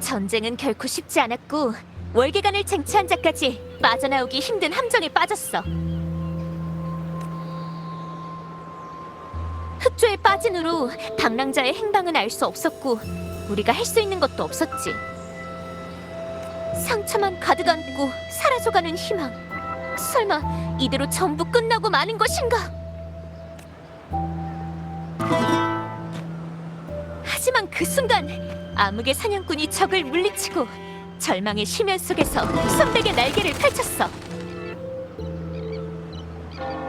전쟁은 결코 쉽지 않았고 월계관을 쟁취한 자까지 빠져나오기 힘든 함정에 빠졌어. 흑조에 빠진 후로 방랑자의 행방은 알 수 없었고 우리가 할 수 있는 것도 없었지. 상처만 가득 안고 사라져가는 희망. 설마 이대로 전부 끝나고 마는 것인가? 하지만 그 순간 암흑의 사냥꾼이 적을 물리치고 절망의 심연 속에서 순백의 날개를 펼쳤어.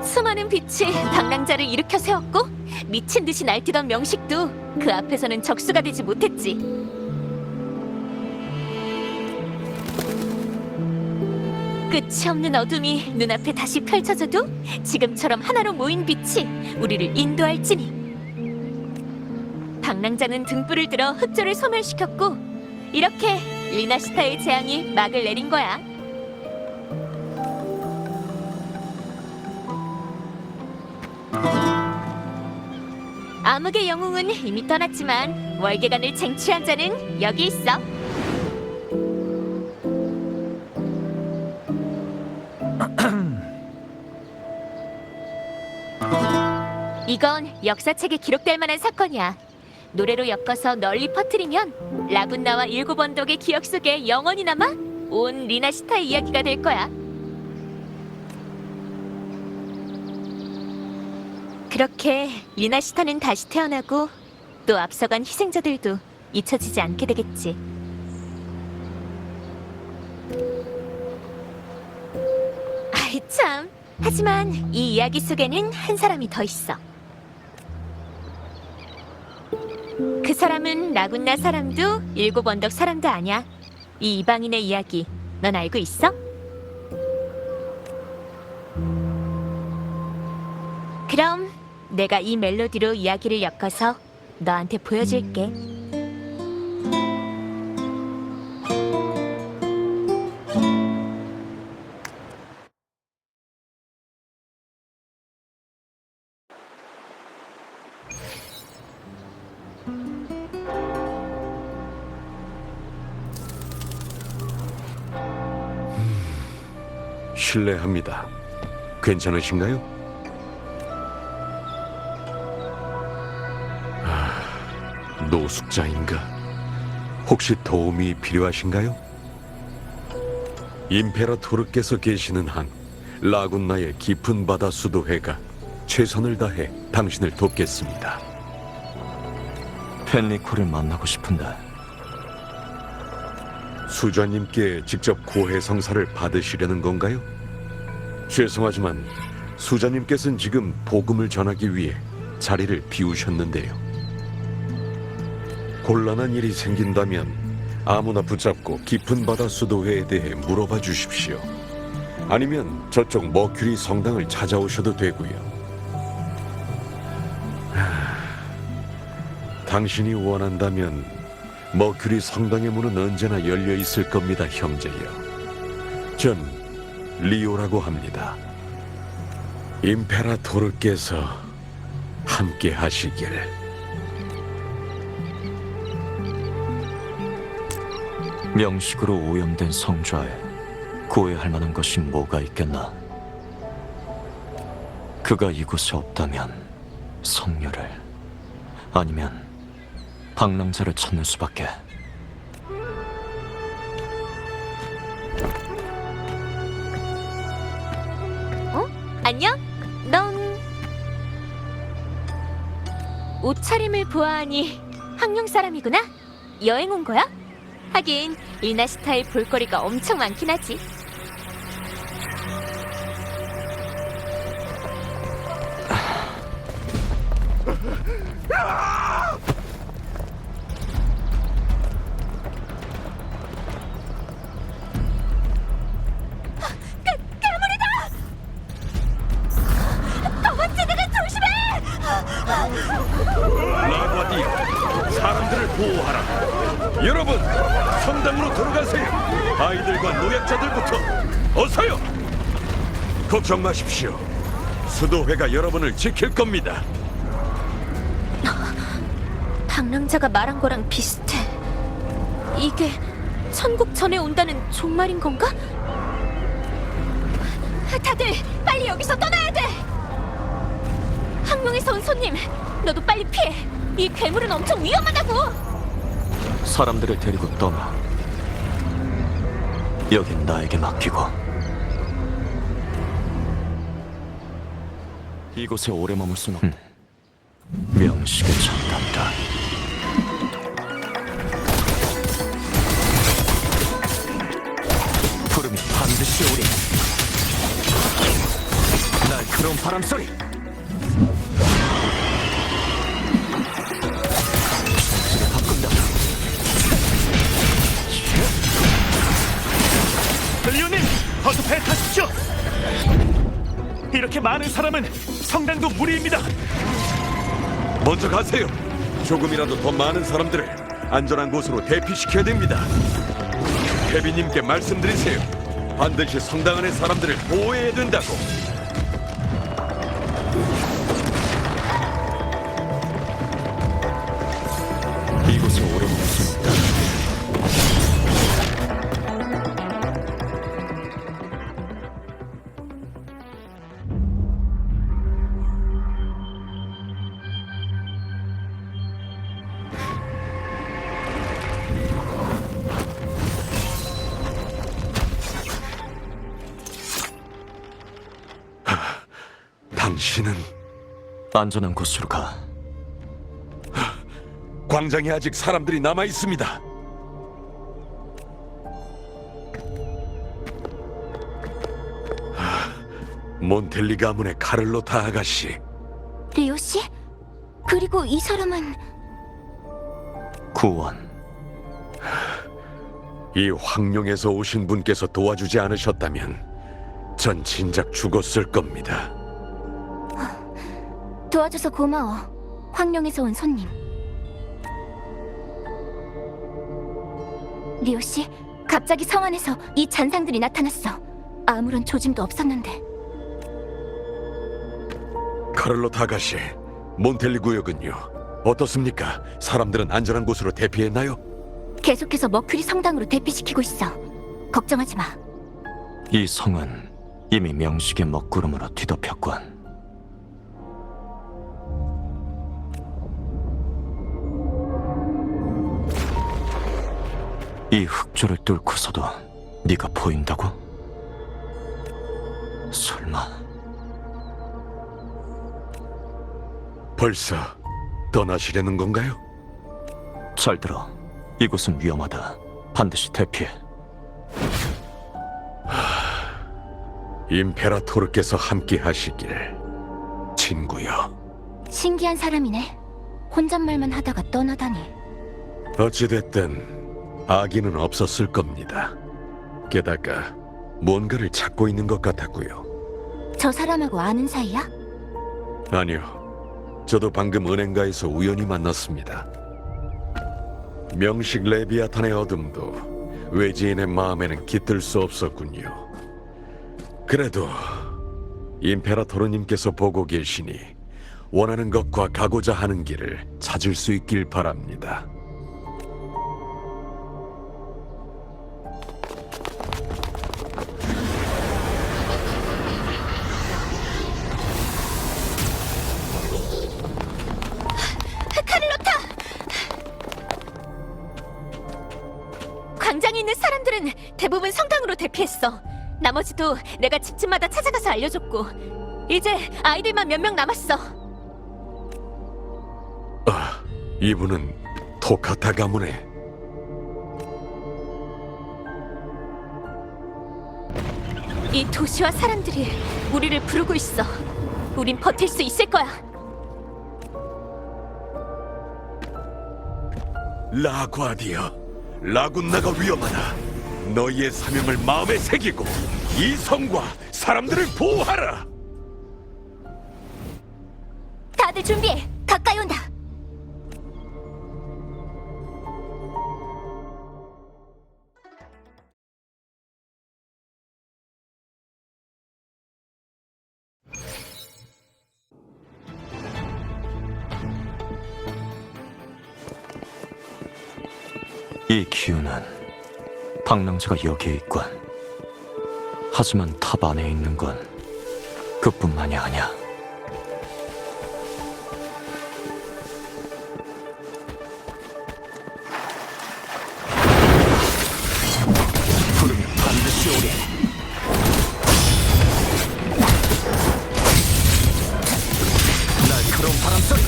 수많은 빛이 방랑자를 일으켜 세웠고 미친 듯이 날뛰던 명식도 그 앞에서는 적수가 되지 못했지. 끝이 없는 어둠이 눈앞에 다시 펼쳐져도 지금처럼 하나로 모인 빛이 우리를 인도할지니. 방랑자는 등불을 들어 흑조를 소멸시켰고 이렇게 리나시타의 재앙이 막을 내린 거야. 암흑의 영웅은 이미 떠났지만 월계관을 쟁취한 자는 여기 있어. 이건 역사책에 기록될 만한 사건이야. 노래로 엮어서 널리 퍼뜨리면 라군나와 일곱 언덕의 기억 속에 영원히 남아 온 리나시타의 이야기가 될 거야. 그렇게 리나시타는 다시 태어나고 또 앞서간 희생자들도 잊혀지지 않게 되겠지. 아이 참. 하지만 이 이야기 속에는 한 사람이 더 있어. 그 사람은 라군나 사람도 일곱 언덕 사람도 아니야. 이 이방인의 이야기 넌 알고 있어? 그럼 내가 이 멜로디로 이야기를 엮어서 너한테 보여줄게. 실례합니다. 괜찮으신가요? 노숙자인가? 혹시 도움이 필요하신가요? 임페라토르께서 계시는 한 라군나의 깊은 바다 수도회가 최선을 다해 당신을 돕겠습니다. 펜리코를 만나고 싶은데. 수자님께 직접 고해성사를 받으시려는 건가요? 죄송하지만 수자님께서는 지금 복음을 전하기 위해 자리를 비우셨는데요. 곤란한 일이 생긴다면 아무나 붙잡고 깊은 바다 수도회에 대해 물어봐 주십시오. 아니면 저쪽 머큐리 성당을 찾아오셔도 되고요. 당신이 원한다면 머큐리 성당의 문은 언제나 열려 있을 겁니다, 형제여. 전 리오라고 합니다. 임페라토르께서 함께 하시길. 명식으로 오염된 성좌에 고해할 만한 것이 뭐가 있겠나? 그가 이곳에 없다면 성녀를, 아니면 방랑자를 찾는 수밖에. 어? 안녕? 넌... 옷차림을 보아하니 항룡 사람이구나? 여행 온 거야? 하긴 리나시타의 볼거리가 엄청 많긴 하지. 라과디아, 사람들을 보호하라. 여러분, 성당으로 돌아가세요. 아이들과 노약자들부터 어서요. 걱정 마십시오. 수도회가 여러분을 지킬 겁니다. 방랑자가 말한 거랑 비슷해. 이게 천국 전에 온다는 종말인 건가? 다들 빨리 여기서 떠나야 돼! 항명에서 온 손님, 너도 빨리 피해! 이 괴물은 엄청 위험하다고! 사람들을 데리고 떠나. 여긴 나에게 맡기고. 이곳에 오래 머물 순 없. 명식의 장담다. 푸름이 반드시 오리. 날카로운 바람 소리. 전술을 바꾼다. 리오님, 어서 배 타십시오. 이렇게 많은 사람은 성당도 무리입니다. 먼저 가세요. 조금이라도 더 많은 사람들을 안전한 곳으로 대피시켜야 됩니다. 케비님께 말씀드리세요. 반드시 성당 안의 사람들을 보호해야 된다고. 이곳에 오래 머물 순 없다. 당신은 안전한 곳으로 가. 광장에 아직 사람들이 남아 있습니다. 몬텔리 가문의 카를로타 아가씨. 리오 씨? 그리고 이 사람은 구원. 이 황룡에서 오신 분께서 도와주지 않으셨다면 전 진작 죽었을 겁니다. 도와줘서 고마워. 황룡에서 온 손님. 리오 씨, 갑자기 성 안에서 이 잔상들이 나타났어. 아무런 조짐도 없었는데. 카를로타 아가씨, 몬텔리 구역은요? 어떻습니까? 사람들은 안전한 곳으로 대피했나요? 계속해서 머큐리 성당으로 대피시키고 있어. 걱정하지 마. 이 성은 이미 명식의 먹구름으로 뒤덮였군. 이 흑조를 뚫고서도 네가 보인다고? 설마 벌써 떠나시려는 건가요? 잘 들어. 이곳은 위험하다. 반드시 대피해. 임페라토르께서 함께 하시길, 친구여. 신기한 사람이네. 혼잣말만 하다가 떠나다니. 어찌됐든 아기는 없었을 겁니다. 게다가 뭔가를 찾고 있는 것 같았고요. 저 사람하고 아는 사이야? 아니요, 저도 방금 은행가에서 우연히 만났습니다. 명식 레비아탄의 어둠도 외지인의 마음에는 깃들 수 없었군요. 그래도 임페라토르님께서 보고 계시니 원하는 것과 가고자 하는 길을 찾을 수 있길 바랍니다. 카를로타! 광장에 있는 사람들은 대부분 성당으로 대피했어. 나머지도 내가 집집마다 찾아가서 알려줬고, 이제 아이들만 몇 명 남았어. 이분은 토카타 가문의 이 도시와 사람들이 우리를 부르고 있어. 우린 버틸 수 있을 거야. 라과디아, 라군나가 위험하다. 너희의 사명을 마음에 새기고 이 성과 사람들을 보호하라. 다들 준비해. 가까이 온다. 이 기운은 방랑자가 여기에 있군. 하지만 탑 안에 있는 건 그뿐만이 아니야. 부르면 반드시 오리. 날카로운 바람소리.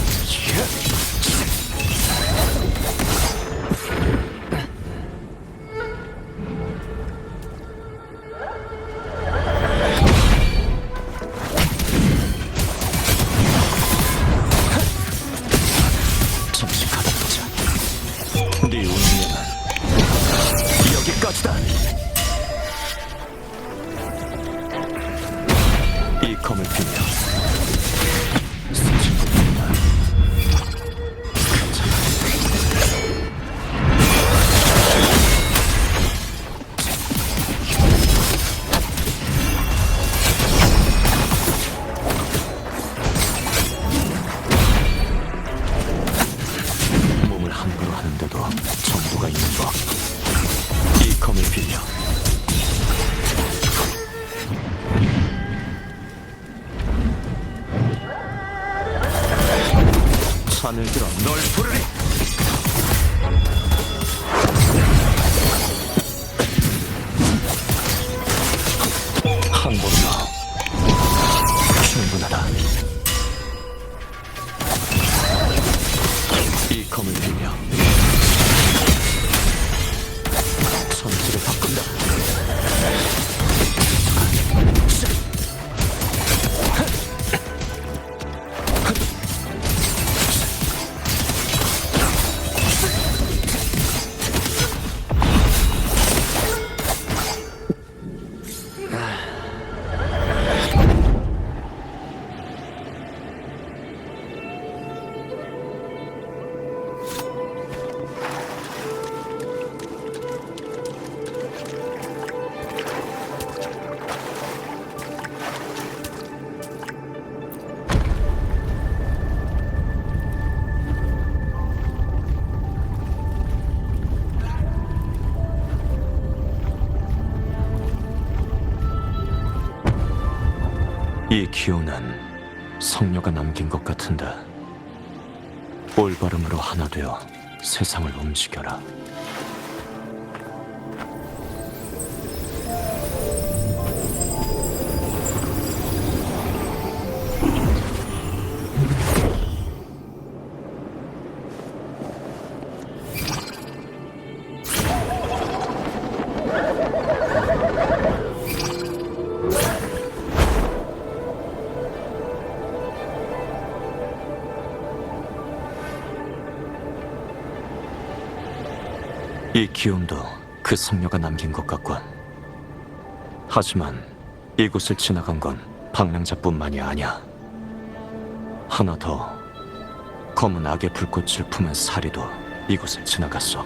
잠시 가다보자. 네 운명은 여기까지다. 이 검을 빌려 스치고있다. 몸을 함부로 하는데도 정도가 있는 법. 이 검을 빌려 산을 들어 널 부르리. 한 번 더. 충분하다. 이 검을 빌려 천지를 바꾼다. 이 기운은 성녀가 남긴 것 같은데 올바름으로 하나 되어 세상을 움직여라. 이 기운도 그 성녀가 남긴 것 같군. 하지만 이곳을 지나간 건 방랑자뿐만이 아니야. 하나 더, 검은 악의 불꽃을 품은 사리도 이곳을 지나갔어.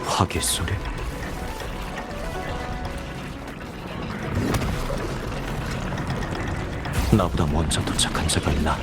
화기 소리? 나보다 먼저 도착한 자가 있나?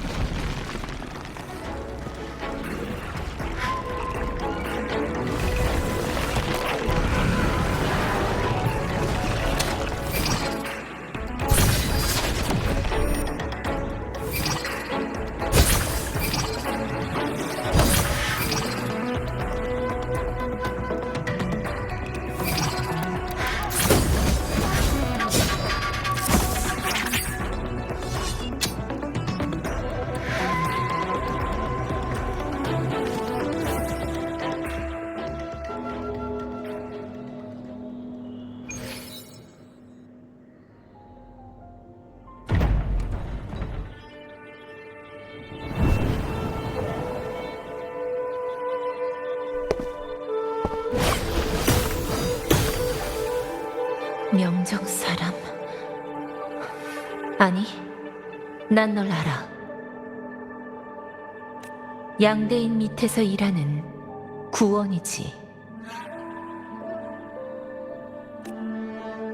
명정 사람? 아니, 난 널 알아. 양대인 밑에서 일하는 구원이지.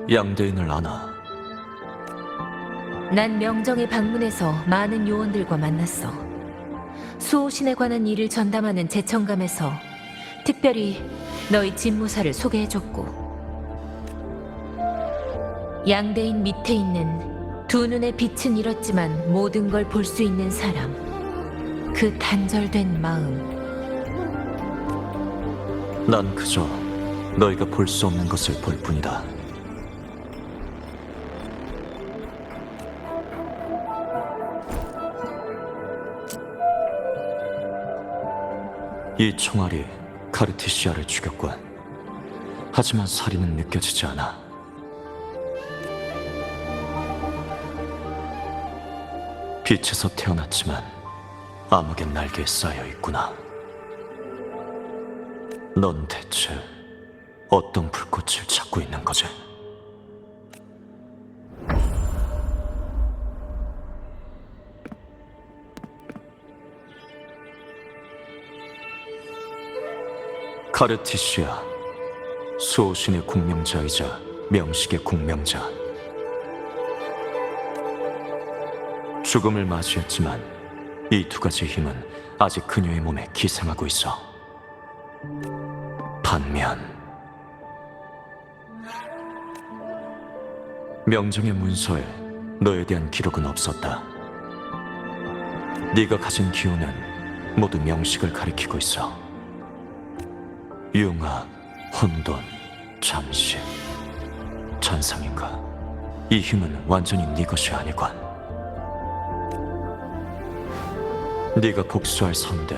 양대인을 아나? 난 명정의 방문에서 많은 요원들과 만났어. 수호신에 관한 일을 전담하는 제천감에서 특별히 너희 집무사를 소개해줬고, 양대인 밑에 있는 두 눈의 빛은 잃었지만 모든 걸 볼 수 있는 사람, 그 단절된 마음. 난 그저 너희가 볼 수 없는 것을 볼 뿐이다. 이 총알이 카르티시아를 죽였군. 하지만 살인은 느껴지지 않아. 빛에서 태어났지만 암흑의 날개에 쌓여 있구나. 넌 대체 어떤 불꽃을 찾고 있는 거지? 카르티시아, 수호신의 공명자이자 명식의 공명자. 죽음을 맞이했지만 이 두 가지 힘은 아직 그녀의 몸에 기생하고 있어. 반면 명정의 문서에 너에 대한 기록은 없었다. 네가 가진 기운은 모두 명식을 가리키고 있어. 융화, 혼돈, 잠시, 잔상인가? 이 힘은 완전히 네 것이 아니군. 네가 복수할 상대,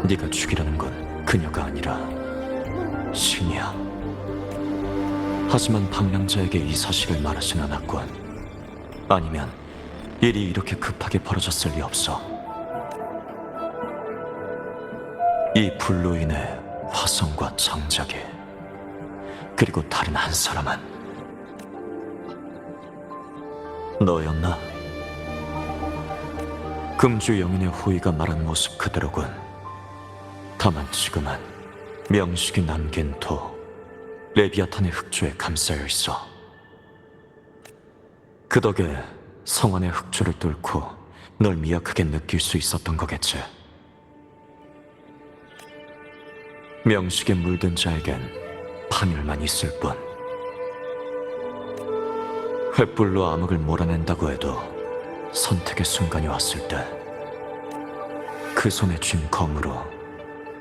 네가 죽이려는 건 그녀가 아니라 신이야. 하지만 방랑자에게 이 사실을 말하진 않았군. 아니면 일이 이렇게 급하게 벌어졌을 리 없어. 이 불로 인해 화성과 장작이, 그리고 다른 한 사람은 너였나? 금주 영인의 호의가 말한 모습 그대로군. 다만 지금은 명식이 남긴 도 레비아탄의 흑조에 감싸여 있어. 그 덕에 성안의 흑조를 뚫고 널 미약하게 느낄 수 있었던 거겠지. 명식에 물든 자에겐 파멸만 있을 뿐. 횃불로 암흑을 몰아낸다고 해도 선택의 순간이 왔을 때 그 손에 쥔 검으로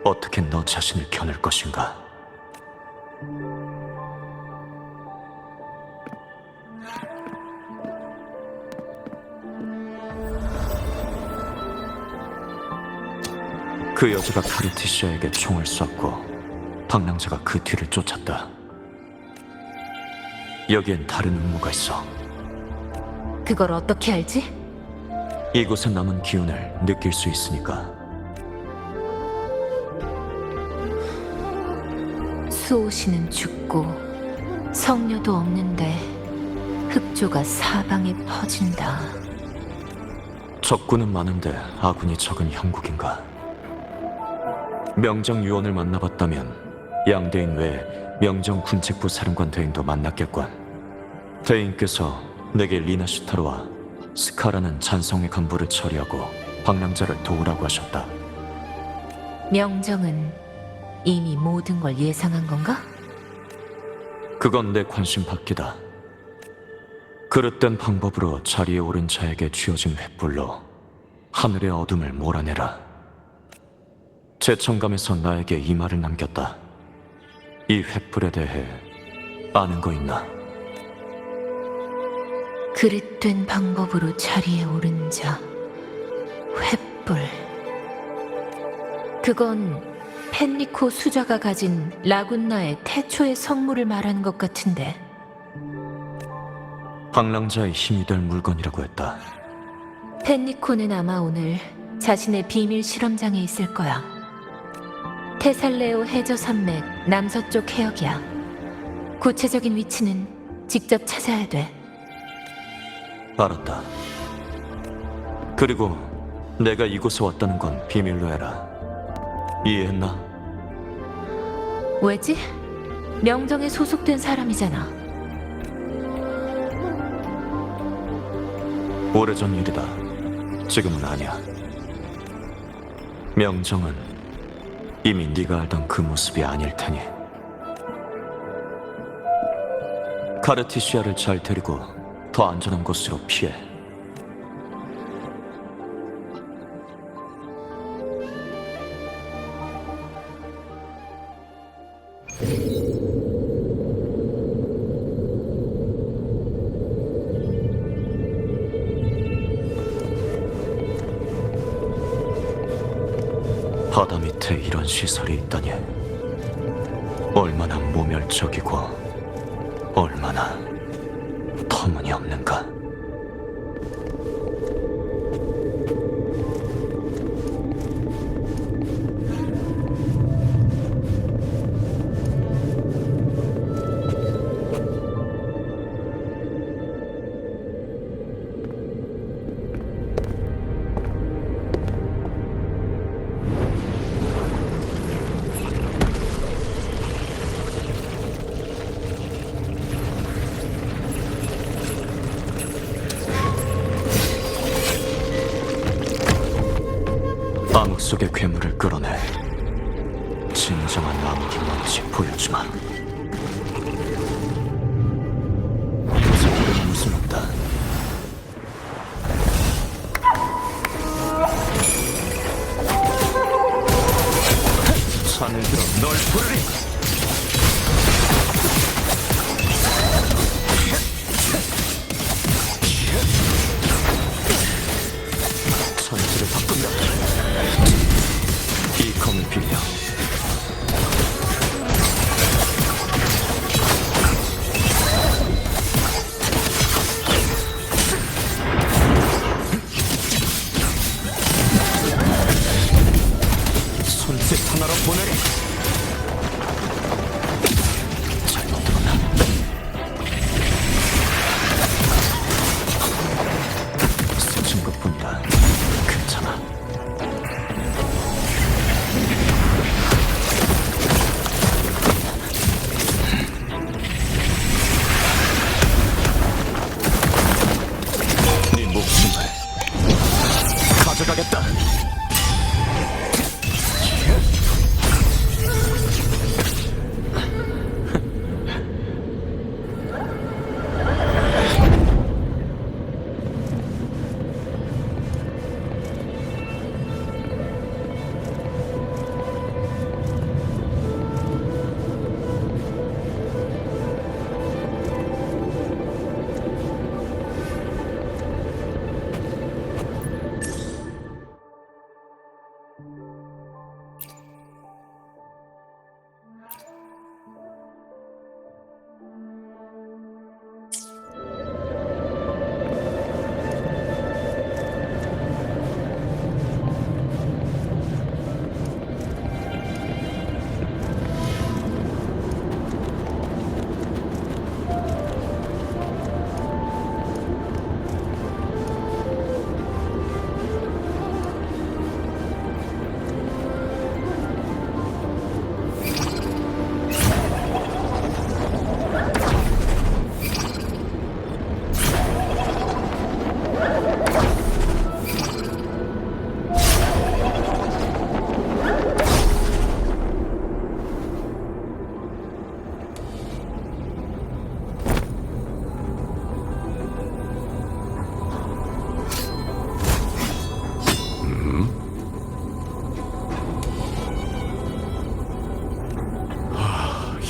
어떻게 너 자신을 겨눌 것인가? 그 여자가 카르티시아에게 총을 쐈고 방랑자가 그 뒤를 쫓았다. 여기엔 다른 음모가 있어. 그걸 어떻게 알지? 이곳에 남은 기운을 느낄 수 있으니까. 수호신은 죽고 성녀도 없는데 흑조가 사방에 퍼진다. 적군은 많은데 아군이 적은 형국인가? 명정 유언을 만나봤다면 양대인 외에 명정 군책부 사령관 대인도 만났겠군. 대인께서 내게 리나시타르와 스카라는 잔성의 간부를 처리하고 방랑자를 도우라고 하셨다. 명정은 이미 모든 걸 예상한 건가? 그건 내 관심 밖이다. 그릇된 방법으로 자리에 오른 자에게 쥐어진 횃불로 하늘의 어둠을 몰아내라. 제천감에서 나에게 이 말을 남겼다. 이 횃불에 대해 아는 거 있나? 그릇된 방법으로 자리에 오른 자, 횃불. 그건 펜리코 수자가 가진 라군나의 태초의 성물을 말하는 것 같은데. 방랑자의 힘이 될 물건이라고 했다. 펜리코는 아마 오늘 자신의 비밀 실험장에 있을 거야. 테살레오 해저 산맥 남서쪽 해역이야. 구체적인 위치는 직접 찾아야 돼. 알았다. 그리고 내가 이곳에 왔다는 건 비밀로 해라. 이해했나? 왜지? 명정에 소속된 사람이잖아. 오래전 일이다. 지금은 아니야. 명정은 이미 네가 알던 그 모습이 아닐 테니. 카르티시아를 잘 데리고 더 안전한 곳으로 피해. 바다 밑에 이런 시설이 있다니. 얼마나 모멸적이고 얼마나 터무니없는가. 암흑 속의 괴물을 끌어내. 진정한 암흑이 뭔지 보여주마. 이곳에 무슨 없다. 산을 들어 널 부르리. 천지를 바꾼다. 이 검을 빌려. 손짓 하나로 보내리. 잘못 들었나? 스친 것뿐이라 괜찮아. 네 목숨을 가져가겠다.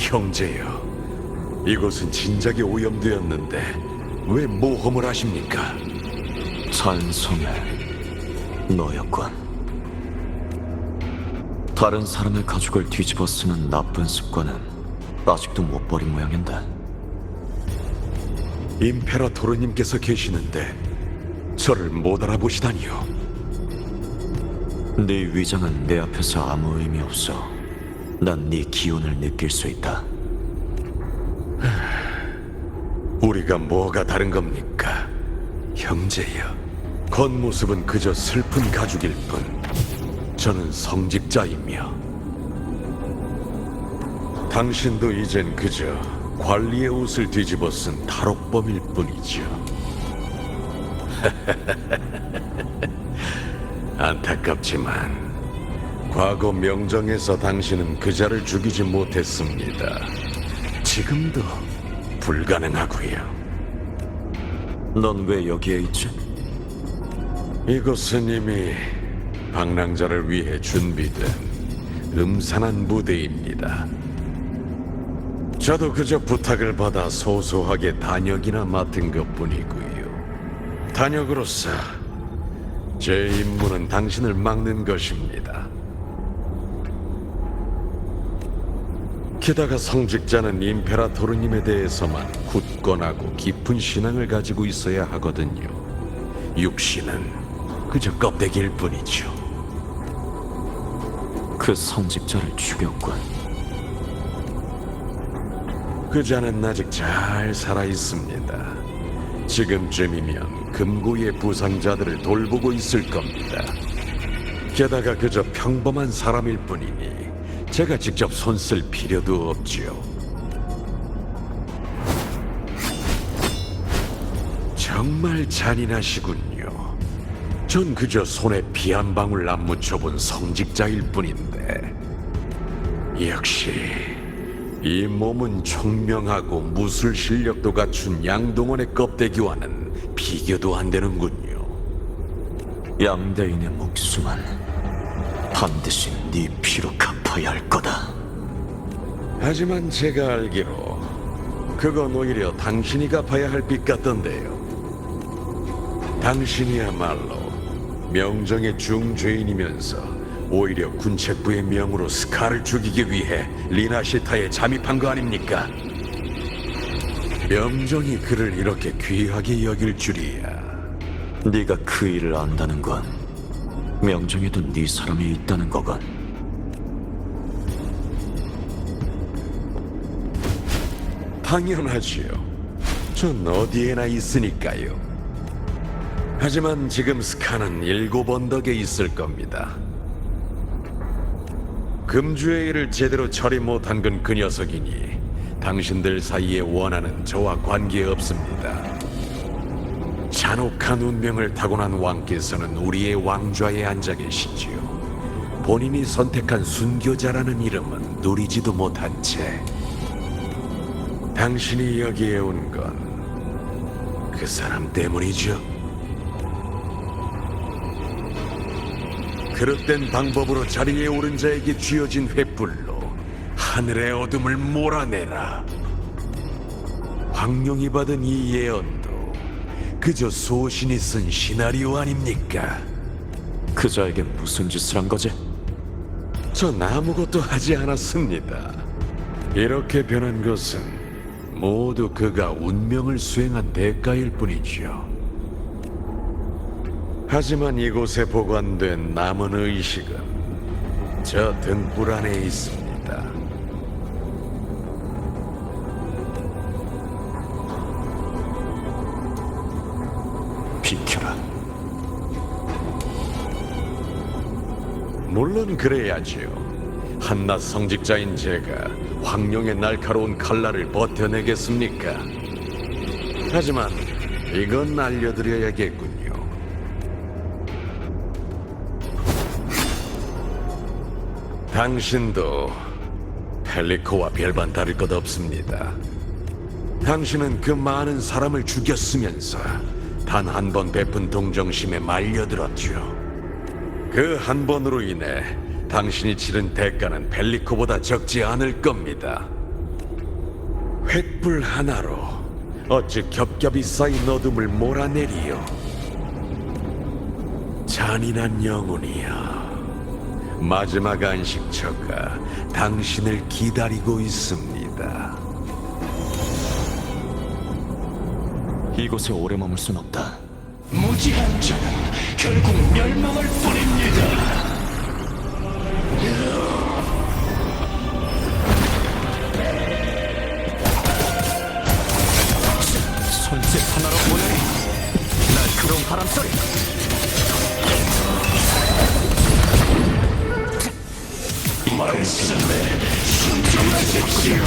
형제여, 이곳은 진작에 오염되었는데 왜 모험을 하십니까? 찬송의 너였군. 다른 사람의 가죽을 뒤집어 쓰는 나쁜 습관은 아직도 못 버린 모양인데. 임페라토르님께서 계시는데 저를 못 알아보시다니요. 네 위장은 내 앞에서 아무 의미 없어. 난 네 기운을 느낄 수 있다. 우리가 뭐가 다른 겁니까? 형제여, 겉모습은 그저 슬픈 가죽일 뿐 저는 성직자이며 당신도 이젠 그저 관리의 옷을 뒤집어 쓴 탈옥범일 뿐이죠. 안타깝지만 과거 명정에서 당신은 그자를 죽이지 못했습니다. 지금도 불가능하고요. 넌 왜 여기에 있지? 이곳은 이미 방랑자를 위해 준비된 음산한 무대입니다. 저도 그저 부탁을 받아 소소하게 단역이나 맡은 것뿐이고요. 단역으로서 제 임무는 당신을 막는 것입니다. 게다가 성직자는 임페라토르님에 대해서만 굳건하고 깊은 신앙을 가지고 있어야 하거든요. 육신은 그저 껍데기일 뿐이죠. 그 성직자를 죽였군. 그자는 아직 잘 살아 있습니다. 지금쯤이면 금고의 부상자들을 돌보고 있을 겁니다. 게다가 그저 평범한 사람일 뿐이니 제가 직접 손 쓸 필요도 없지요. 정말 잔인하시군요. 전 그저 손에 피 한 방울 안 묻혀본 성직자일 뿐인데 역시 이 몸은 총명하고 무술 실력도 갖춘 양동원의 껍데기와는 비교도 안 되는군요. 양대인의 목숨은 반드시 네 피로 갚아야 할 거다. 하지만 제가 알기로 그건 오히려 당신이 갚아야 할 빚 같던데요. 당신이야말로 명정의 중죄인이면서 오히려 군책부의 명으로 스카를 죽이기 위해 리나시타에 잠입한 거 아닙니까? 명정이 그를 이렇게 귀하게 여길 줄이야. 네가 그 일을 안다는 건 명정에도 네 사람이 있다는 거건. 당연하지요. 전 어디에나 있으니까요. 하지만 지금 스카는 7 언덕에 있을 겁니다. 금주의 일을 제대로 처리 못한 건 그 녀석이니 당신들 사이에 원하는 저와 관계없습니다. 잔혹한 운명을 타고난 왕께서는 우리의 왕좌에 앉아 계시지요. 본인이 선택한 순교자라는 이름은 누리지도 못한 채 당신이 여기에 온 건 그 사람 때문이죠. 그릇된 방법으로 자리에 오른 자에게 쥐어진 횃불로 하늘의 어둠을 몰아내라. 황룡이 받은 이 예언도 그저 소신이 쓴 시나리오 아닙니까? 그자에게 무슨 짓을 한 거지? 전 아무것도 하지 않았습니다. 이렇게 변한 것은 모두 그가 운명을 수행한 대가일 뿐이죠. 하지만 이곳에 보관된 남은 의식은 저 등불 안에 있습니다. 비켜라. 물론 그래야지요. 한낱 성직자인 제가 황룡의 날카로운 칼날을 버텨내겠습니까? 하지만 이건 알려드려야겠군요. 당신도 펠리코와 별반 다를 것 없습니다. 당신은 그 많은 사람을 죽였으면서 단 한 번 베푼 동정심에 말려들었죠. 그 한 번으로 인해 당신이 치른 대가는 펠리코보다 적지 않을 겁니다. 횃불 하나로 어찌 겹겹이 쌓인 어둠을 몰아내리요. 잔인한 영혼이여, 마지막 안식처가 당신을 기다리고 있습니다. 이곳에 오래 머물 순 없다. 무지한 자는 결국 멸망할 뿐입니다. 말씀에 순종하십시오.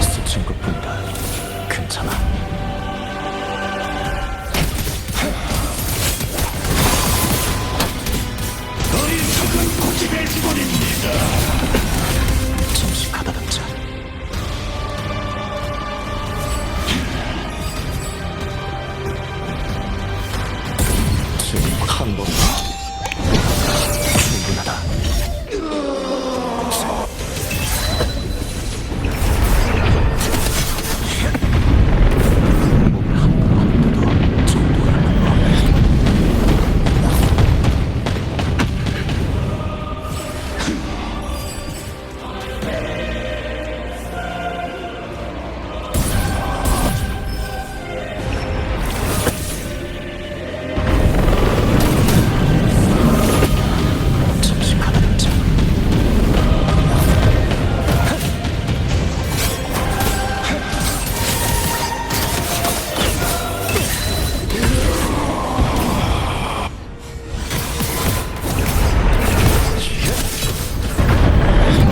스친 것뿐이다. 괜찮아. 어리석은 고집의 뿌립니다. 잠시 가다듬자. 지금 한 번 충분하다. 몸을 함부로 하는데도 정도라는 거. 잠시 가다듬자.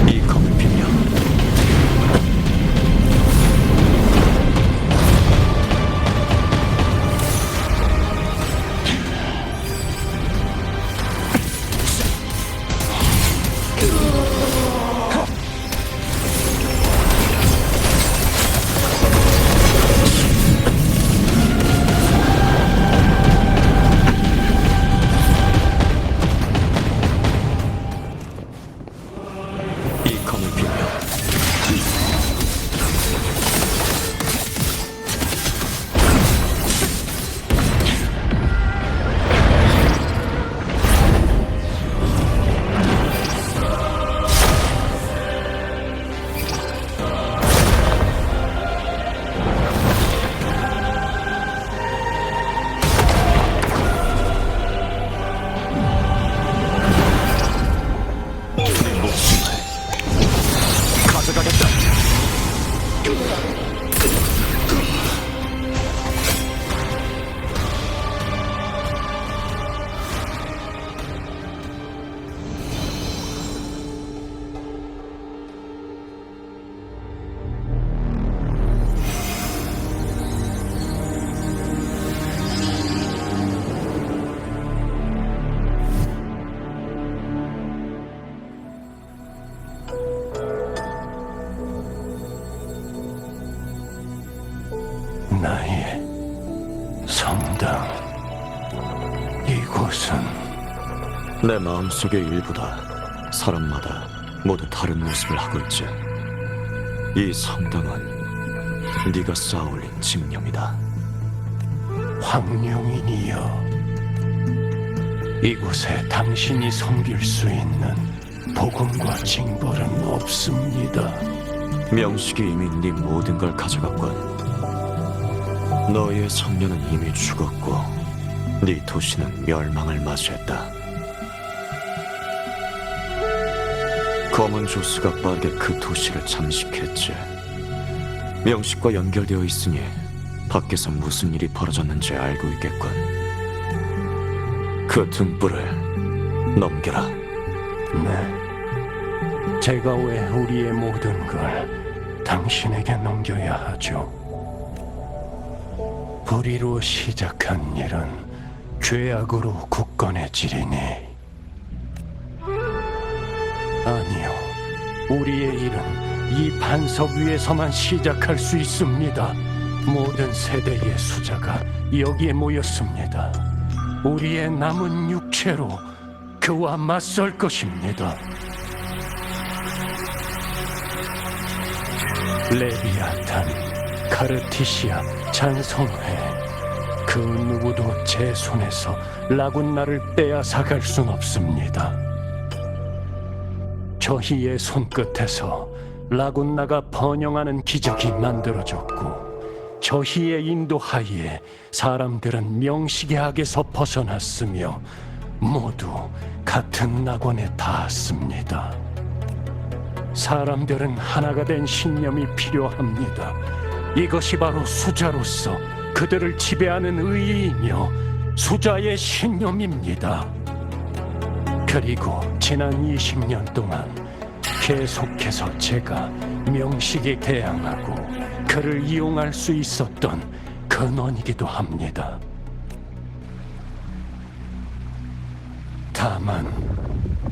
이 검을 빌려 이 검을 빌려 내 목숨을 가져가겠다. 나의 성당, 이곳은 내 마음속의 일부다. 사람마다 모두 다른 모습을 하고 있지. 이 성당은 네가 쌓아올린 집념이다. 황룡인이여. 이곳에 당신이 섬길 수 있는 복음과 징벌은 없습니다. 명식이 이미 네 모든 걸 가져갔군. 너희의 성녀는 이미 죽었고 네 도시는 멸망을 맞이했다. 검은 조수가 빠르게 그 도시를 잠식했지. 명식과 연결되어 있으니 밖에서 무슨 일이 벌어졌는지 알고 있겠군. 그 등불을 넘겨라. 네, 제가 왜 우리의 모든 걸 당신에게 넘겨야 하죠? 불의로 시작한 일은 죄악으로 굳건해지리니. 아니요, 우리의 일은 이 반석 위에서만 시작할 수 있습니다. 모든 세대의 수자가 여기에 모였습니다. 우리의 남은 육체로 그와 맞설 것입니다. 레비아탄, 카르티시아, 찬성회, 그 누구도 제 손에서 라군나를 빼앗아갈 순 없습니다. 저희의 손끝에서 라군나가 번영하는 기적이 만들어졌고, 저희의 인도하에 사람들은 명식의 악에서 벗어났으며 모두 같은 낙원에 닿았습니다. 사람들은 하나가 된 신념이 필요합니다. 이것이 바로 수자로서 그들을 지배하는 의의이며 수자의 신념입니다. 그리고 지난 20년 동안 계속해서 제가 명식에 대항하고 그를 이용할 수 있었던 근원이기도 합니다. 다만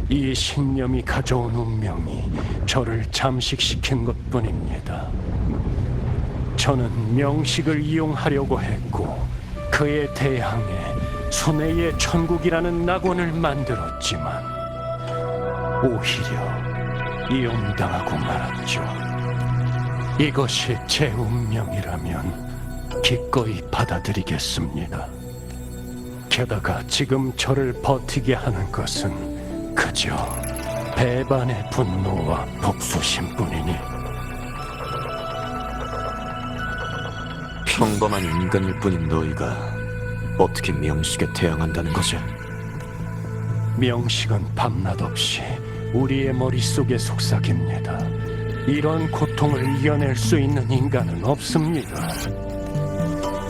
이 신념이 가져온 운명이 저를 잠식시킨 것뿐입니다. 저는 명식을 이용하려고 했고 그에 대항해 순애의 천국이라는 낙원을 만들었지만 오히려 이용당하고 말았죠. 이것이 제 운명이라면 기꺼이 받아들이겠습니다. 게다가 지금 저를 버티게 하는 것은 그저 배반의 분노와 복수심뿐이니 평범한 인간일 뿐인 너희가 어떻게 명식에 대항한다는 거지? 명식은 밤낮 없이 우리의 머릿속에 속삭입니다. 이런 고통을 이겨낼 수 있는 인간은 없습니다.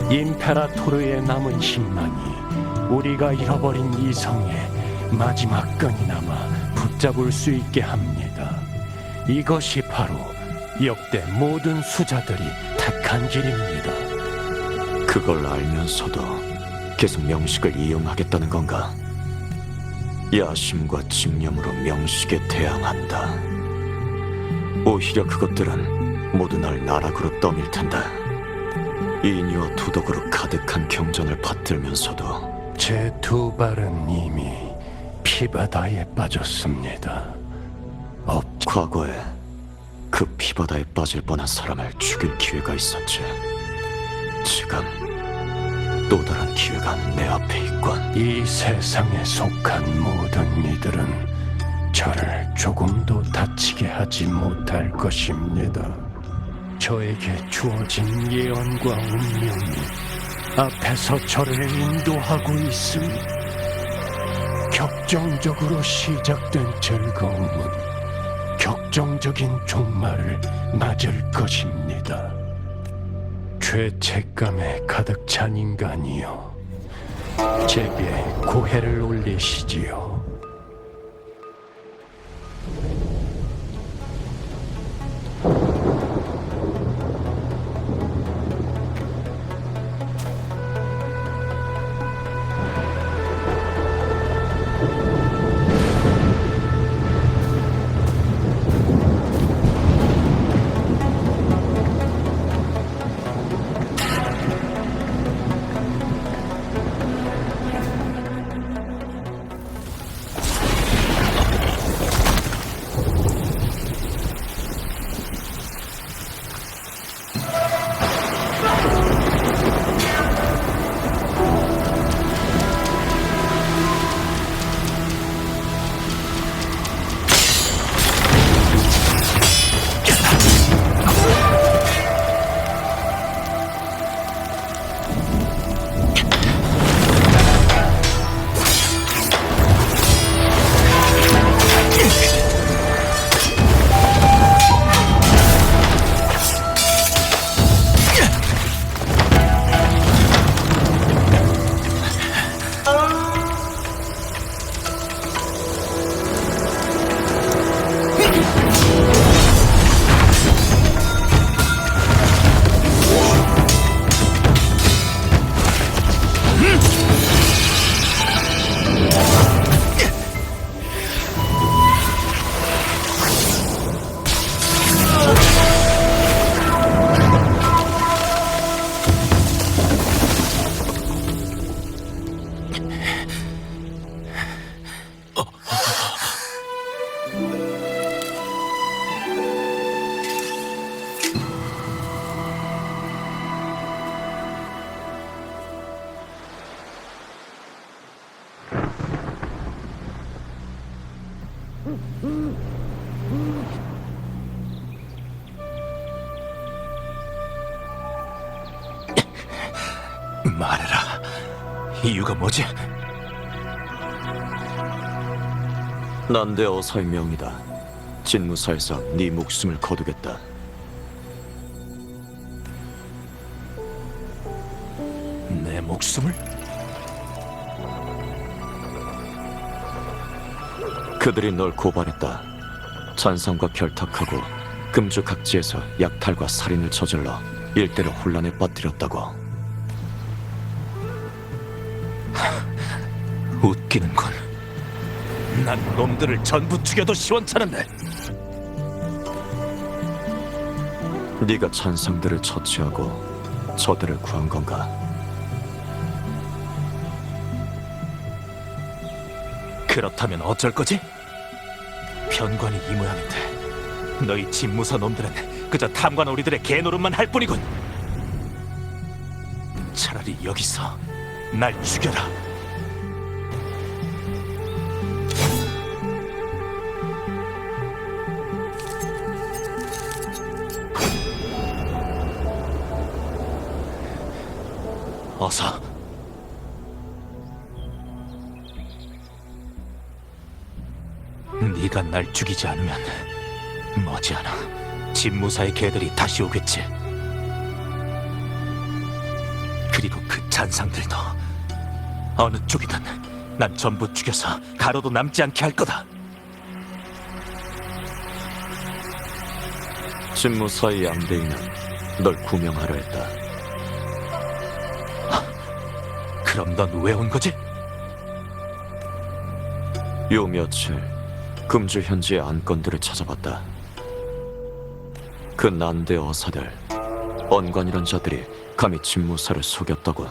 임페라토르의 남은 희망이 우리가 잃어버린 이성의 마지막 끈이나마 붙잡을 수 있게 합니다. 이것이 바로 역대 모든 수자들이 택한 길입니다. 그걸 알면서도 계속 명식을 이용하겠다는 건가? 야심과 집념으로 명식에 대항한다. 오히려 그것들은 모두 날 나락으로 떠밀 텐데 인유와 도덕으로 가득한 경전을 받들면서도 제 두 발은 이미 피바다에 빠졌습니다. 과거에 그 피바다에 빠질 뻔한 사람을 죽일 기회가 있었지. 지금 또 다른 기회가 내 앞에 있군. 이 세상에 속한 모든 이들은 저를 조금도 다치게 하지 못할 것입니다. 저에게 주어진 예언과 운명이 앞에서 저를 인도하고 있으니 격정적으로 시작된 즐거움은 격정적인 종말을 맞을 것입니다. 죄책감에 가득 찬 인간이여, 제게 고해를 올리시지요. 말해라. 이유가 뭐지? 난 내 어사의 명이다. 진무사에서 네 목숨을 거두겠다. 내 목숨을? 그들이 널 고발했다. 잔상과 결탁하고 금주 각지에서 약탈과 살인을 저질러 일대를 혼란에 빠뜨렸다고. 웃기는군. 난 놈들을 전부 죽여도 시원찮은데. 네가 잔상들을 처치하고 저들을 구한 건가? 그렇다면 어쩔 거지? 편관이 이 모양인데 너희 집무사 놈들은 그저 탐관오리들의 개노릇만 할 뿐이군. 차라리 여기서 날 죽여라. 어서. 네가 날 죽이지 않으면 머지않아 집무사의 개들이 다시 오겠지. 그리고 그 잔상들도 어느 쪽이든 난 전부 죽여서 가로도 남지 않게 할 거다. 집무사의 양대인은 널 구명하려 했다. 그럼 넌 왜 온 거지? 요 며칠 금주 현지의 안건들을 찾아봤다. 그 난대 어사들, 언관이란 자들이 감히 집무사를 속였다고.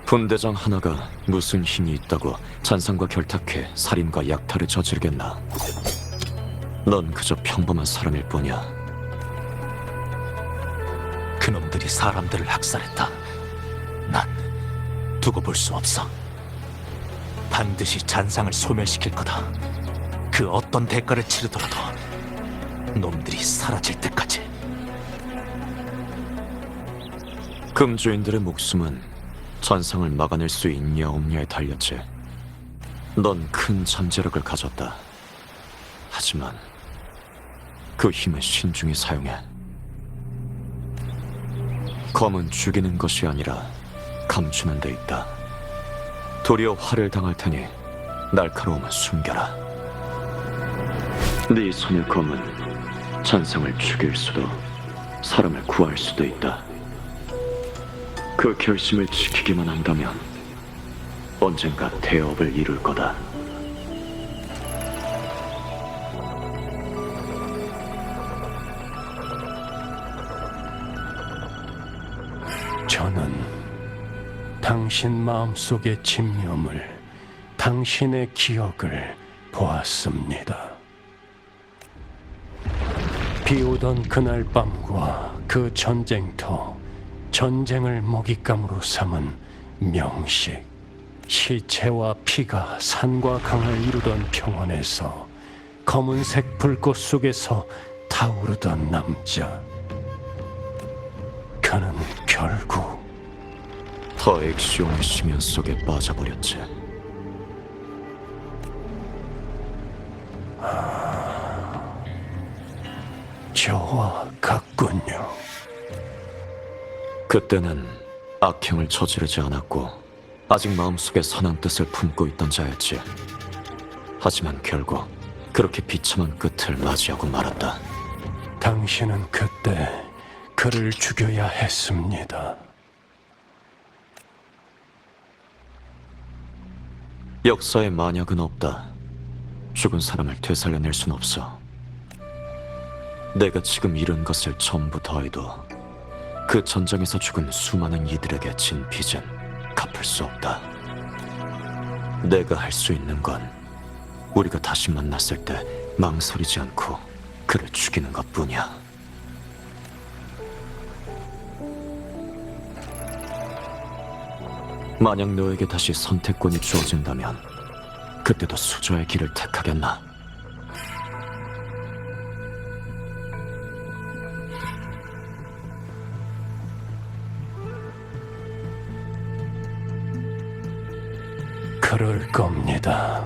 분대장 하나가 무슨 힘이 있다고 잔상과 결탁해 살인과 약탈을 저지르겠나. 넌 그저 평범한 사람일 뿐이야. 그놈들이 사람들을 학살했다. 난 두고 볼 수 없어. 반드시 잔상을 소멸시킬 거다. 그 어떤 대가를 치르더라도 놈들이 사라질 때까지. 금주인들의 목숨은 잔상을 막아낼 수 있냐 없냐에 달렸지. 넌 큰 잠재력을 가졌다. 하지만 그 힘을 신중히 사용해. 검은 죽이는 것이 아니라 감추는 데 있다. 도리어 화를 당할 테니 날카로움은 숨겨라. 네 손의 검은 잔상을 죽일 수도 사람을 구할 수도 있다. 그 결심을 지키기만 한다면 언젠가 대업을 이룰 거다. 저는 당신 마음속의 집념을, 당신의 기억을 보았습니다. 비오던 그날 밤과 그 전쟁터, 전쟁을 먹잇감으로 삼은 명식, 시체와 피가 산과 강을 이루던 평원에서 검은색 불꽃 속에서 타오르던 남자. 그는 결국 더 엑시온의 심연 속에 빠져버렸지. 저와 같군요. 그때는 악행을 저지르지 않았고 아직 마음속에 선한 뜻을 품고 있던 자였지. 하지만 결국 그렇게 비참한 끝을 맞이하고 말았다. 당신은 그때 그를 죽여야 했습니다. 역사에 만약은 없다. 죽은 사람을 되살려낼 순 없어. 내가 지금 잃은 것을 전부 더해도 그 전장에서 죽은 수많은 이들에게 진 빚은 갚을 수 없다. 내가 할 수 있는 건 우리가 다시 만났을 때 망설이지 않고 그를 죽이는 것뿐이야. 만약 너에게 다시 선택권이 주어진다면 그때도 수저의 길을 택하겠나? 그럴 겁니다.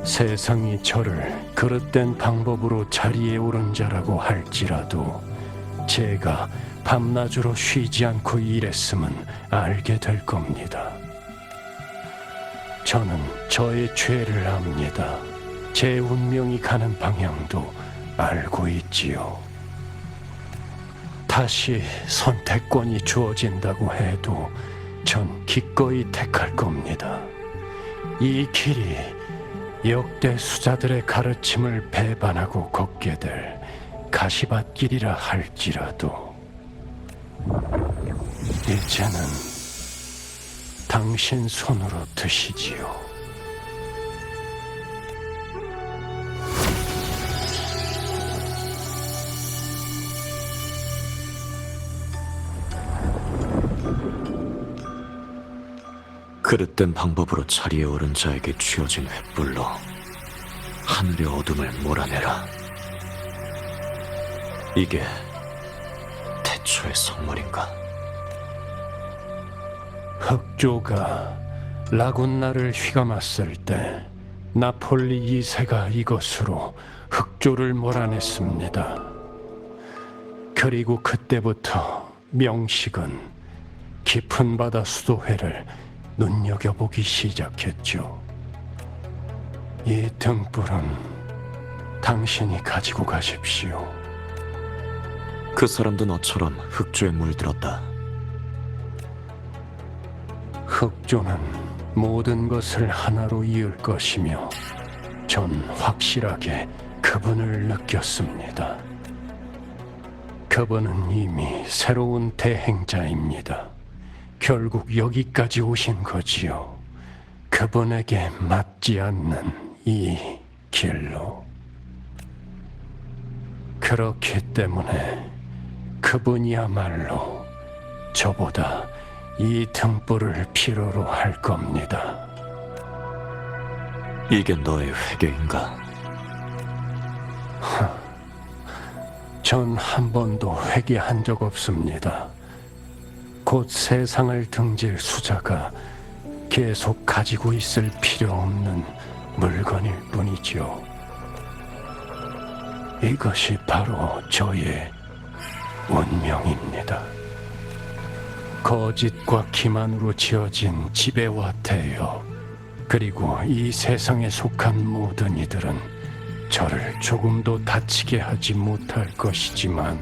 세상이 저를 그릇된 방법으로 자리에 오른 자라고 할지라도 제가 밤낮으로 쉬지 않고 일했음은 알게 될 겁니다. 저는 저의 죄를 압니다. 제 운명이 가는 방향도 알고 있지요. 다시 선택권이 주어진다고 해도 전 기꺼이 택할 겁니다. 이 길이 역대 수자들의 가르침을 배반하고 걷게 될 가시밭길이라 할지라도 이제는 당신 손으로 드시지요. 그릇된 방법으로 자리에 오른 자에게 쥐어진 횃불로 하늘의 어둠을 몰아내라. 이게 태초의 선물인가? 흑조가 라군나를 휘감았을 때 나폴리 2세가 이것으로 흑조를 몰아냈습니다. 그리고 그때부터 명식은 깊은 바다 수도회를 눈여겨보기 시작했죠. 이 등불은 당신이 가지고 가십시오. 그 사람도 너처럼 흑조에 물들었다. 흑조는 모든 것을 하나로 이을 것이며 전 확실하게 그분을 느꼈습니다. 그분은 이미 새로운 대행자입니다. 결국 여기까지 오신 거지요. 그분에게 맞지 않는 이 길로. 그렇기 때문에 그분이야말로 저보다 이 등불을 필요로 할 겁니다. 이게 너의 회개인가? 전 한 번도 회개한 적 없습니다. 곧 세상을 등질 수자가 계속 가지고 있을 필요 없는 물건일 뿐이죠. 이것이 바로 저의 운명입니다. 거짓과 기만으로 지어진 지배와 대여, 그리고 이 세상에 속한 모든 이들은 저를 조금도 다치게 하지 못할 것이지만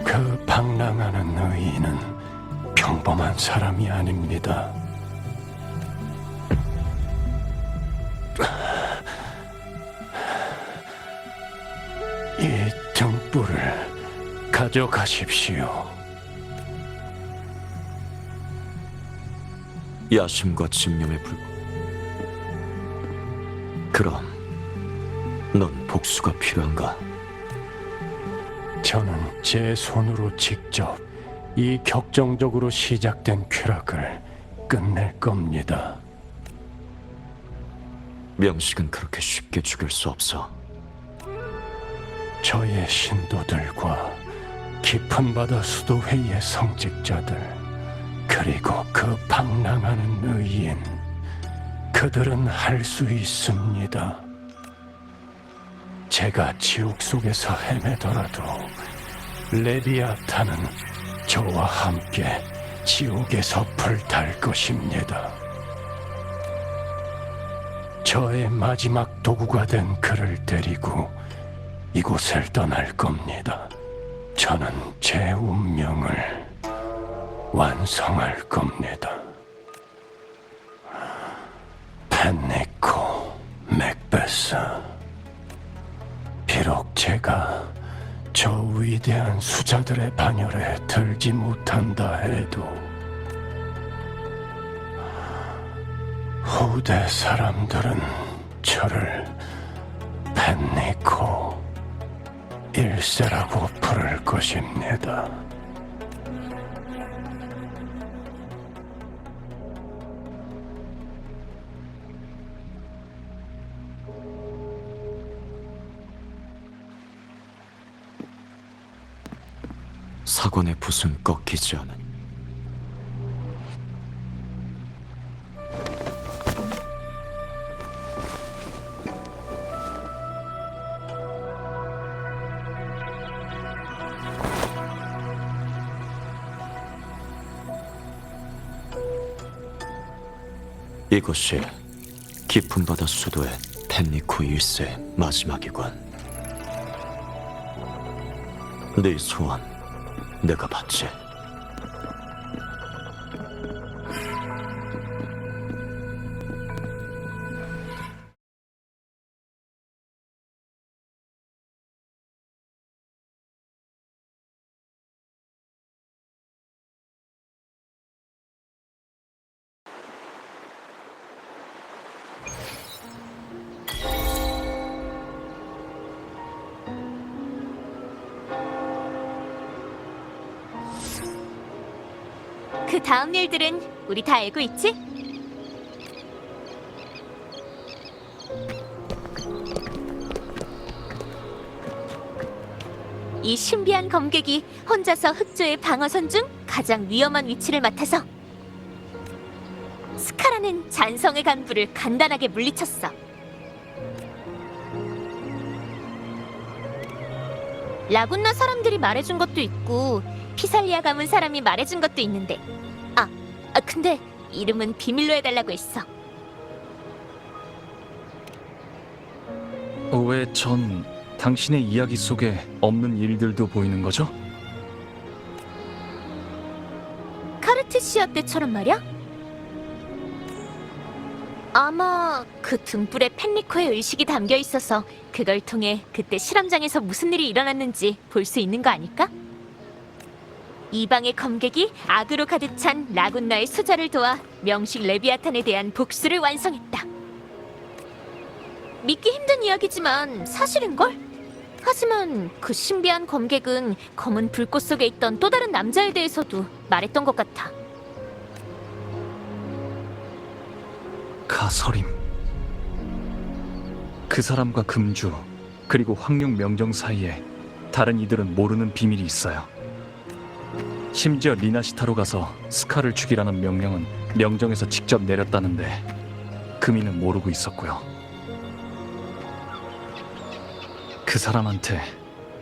그 방랑하는 의인은 평범한 사람이 아닙니다. 이 등불을 가져가십시오. 야심과 집념에 불. 그럼 넌 복수가 필요한가? 저는 제 손으로 직접 이 격정적으로 시작된 쾌락을 끝낼 겁니다. 명식은 그렇게 쉽게 죽일 수 없어. 저의 신도들과 깊은 바다 수도회의 성직자들, 그리고 그 방랑하는 의인, 그들은 할 수 있습니다. 제가 지옥 속에서 헤매더라도 레비아탄은 저와 함께 지옥에서 불탈 것입니다. 저의 마지막 도구가 된 그를 데리고 이곳을 떠날 겁니다. 저는 제 운명을 완성할 겁니다. 펜니코 맥베스, 비록 제가 저 위대한 수자들의 반열에 들지 못한다 해도 후대 사람들은 저를 펜니코 1세라고 부를 것입니다. 사관의 붓은 꺾이지 않은. 이곳이 깊은 바다 수도의 펜니코 1세의 마지막이군. 네 소원 내가 받지. 그 다음 일들은 우리 다 알고 있지? 이 신비한 검객이 혼자서 흑조의 방어선 중 가장 위험한 위치를 맡아서 스카라는 잔성의 간부를 간단하게 물리쳤어. 라군나 사람들이 말해준 것도 있고 피살리아 가문 사람이 말해준 것도 있는데 근데 이름은 비밀로 해달라고 했어. 왜 전 당신의 이야기 속에 없는 일들도 보이는 거죠? 카르트시아 때처럼 말이야? 아마 그 등불에 펜리코의 의식이 담겨 있어서 그걸 통해 그때 실험장에서 무슨 일이 일어났는지 볼 수 있는 거 아닐까? 이방의 검객이 악으로 가득 찬 라군나의 수자를 도와 명식 레비아탄에 대한 복수를 완성했다. 믿기 힘든 이야기지만 사실인걸? 하지만 그 신비한 검객은 검은 불꽃 속에 있던 또 다른 남자에 대해서도 말했던 것 같아. 가서림. 그 사람과 금주 그리고 황룡 명정 사이에 다른 이들은 모르는 비밀이 있어요. 심지어 리나시타로 가서 스카를 죽이라는 명령은 명정에서 직접 내렸다는데 금이는 모르고 있었고요. 그 사람한테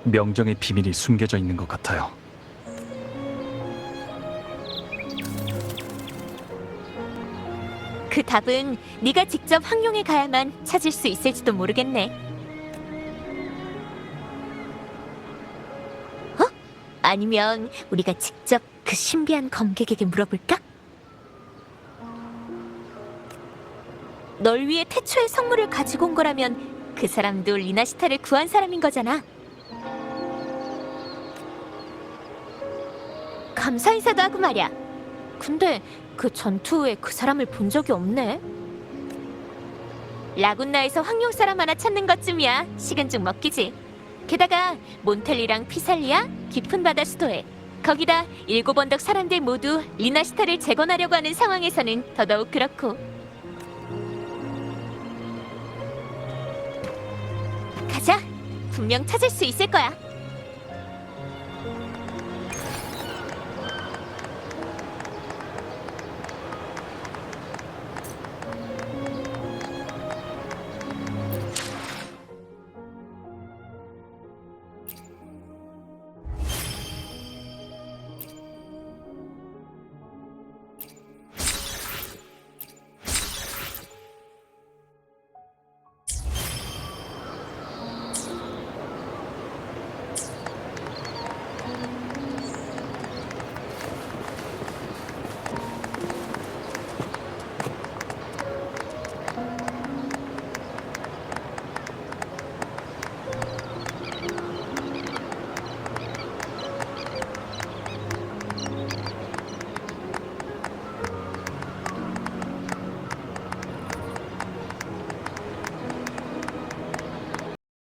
명정의 비밀이 숨겨져 있는 것 같아요. 그 답은 네가 직접 황룡에 가야만 찾을 수 있을지도 모르겠네. 아니면 우리가 직접 그 신비한 검객에게 물어볼까? 널 위해 태초의 성물을 가지고 온 거라면 그 사람도 리나시타를 구한 사람인 거잖아. 감사 인사도 하고 말이야. 근데 그 전투 후에 그 사람을 본 적이 없네. 라군나에서 황룡 사람 하나 찾는 것쯤이야 식은 죽 먹기지. 게다가 몬텔리랑 피살리아, 깊은 바다 수도에 거기다 7언덕 사람들 모두 리나시타를 재건하려고 하는 상황에서는 더더욱 그렇고. 가자. 분명 찾을 수 있을 거야.